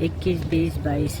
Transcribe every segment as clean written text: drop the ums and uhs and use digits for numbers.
21-20-22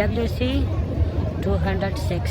WC 206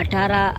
18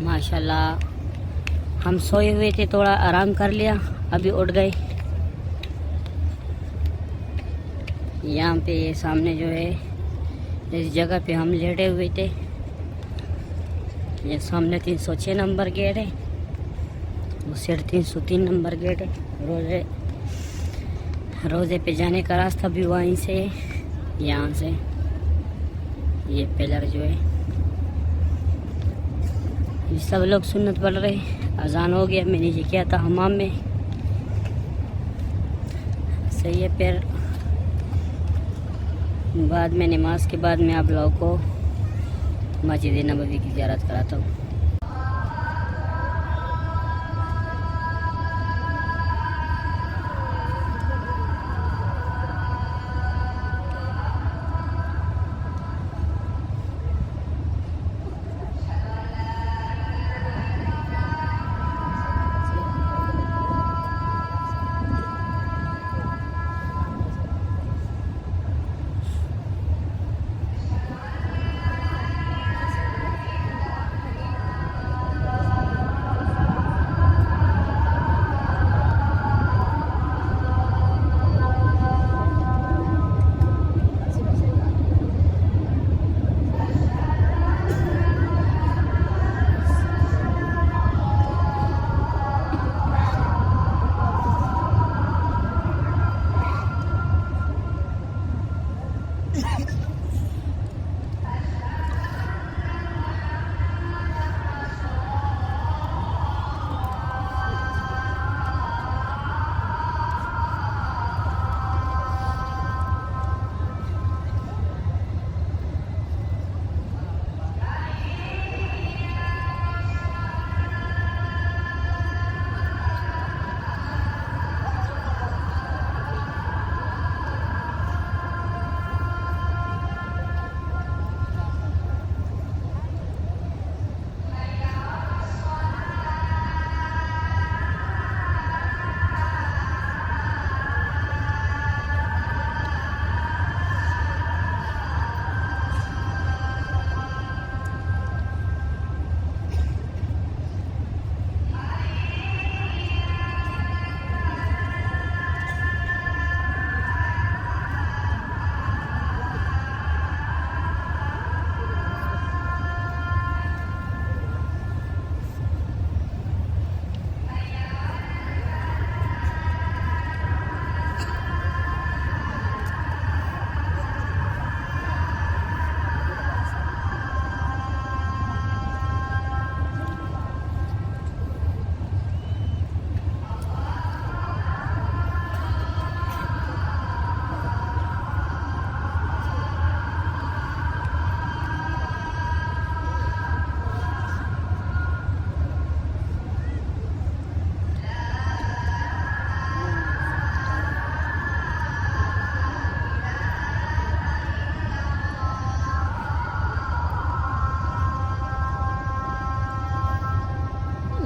माशाल्लाह हम सोए हुए थे, थोड़ा आराम कर लिया, अभी उठ गए। यहाँ पे ये सामने जो है इस जगह पे हम लेटे हुए थे। ये सामने 306 नंबर गेट है, वो सिर्फ 303 नंबर गेट है। रोज़े पे जाने का रास्ता भी वहीं से है, यहाँ से ये पिलर जो है। ये सब लोग सुन्नत पढ़ रहे, अजान हो गया, मैं नीचे किया था हमाम में। सही है, फिर बाद में नमाज के बाद मैं आप लोगों को मस्जिद नबवी की ज़ियारत कराता हूँ।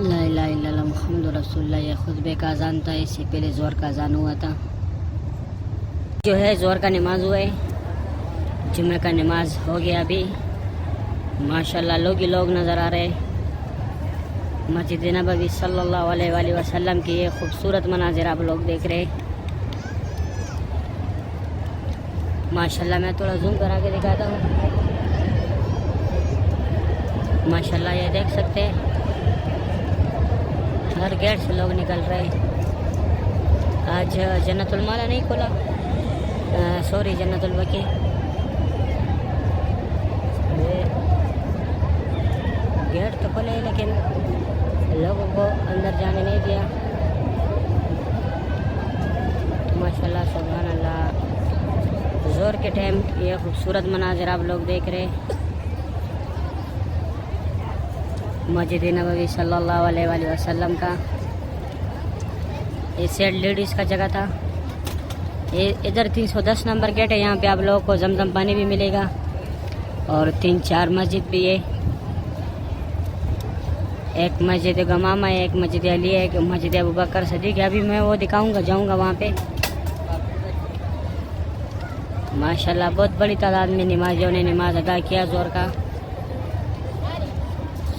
ला इलाहा इल्लल्लाह मुहम्मदुर रसूलुल्लाह। ये खुतबे का अजान था, इससे पहले ज़ोहर का अजान हुआ था। जो है ज़ोहर का नमाज हुआ है, जुम्मे का नमाज हो गया अभी। माशाल्लाह लोग ही लोग नज़र आ रहे हैं। मस्जिद नबवी सल्लल्लाहु अलैहि वसल्लम की ये खूबसूरत मनाजिर आप लोग देख रहे हैं। माशाल्लाह मैं थोड़ा जूम करा के दिखाता हूँ। माशाल्लाह ये देख सकते हैं, हर गेट से लोग निकल रहे हैं। आज जन्नतुल माला नहीं खुला, सॉरी जन्नतुल बकी। गेट तो खुले लेकिन लोगों को अंदर जाने नहीं दिया। माशाल्लाह सुभान अल्लाह। ज़ोहर के टाइम ये खूबसूरत मनाजिर आप लोग देख रहे हैं। मस्जिद नबवी सल्लल्लाहु अलैहि वसल्लम का ये सेट लेडीज़ का जगह था। ये इधर 310 नंबर गेट है, यहाँ पे आप लोगों को जमजम पानी भी मिलेगा और 3-4 मस्जिद भी है। एक मस्जिद गमामा है, एक मस्जिद अली है, एक मस्जिद अबू बकर सदीक है। अभी मैं वो दिखाऊंगा, जाऊंगा वहाँ पे। माशाल्लाह बहुत बड़ी तादाद में नमाजियों ने नमाज अदा किया ज़ोहर का।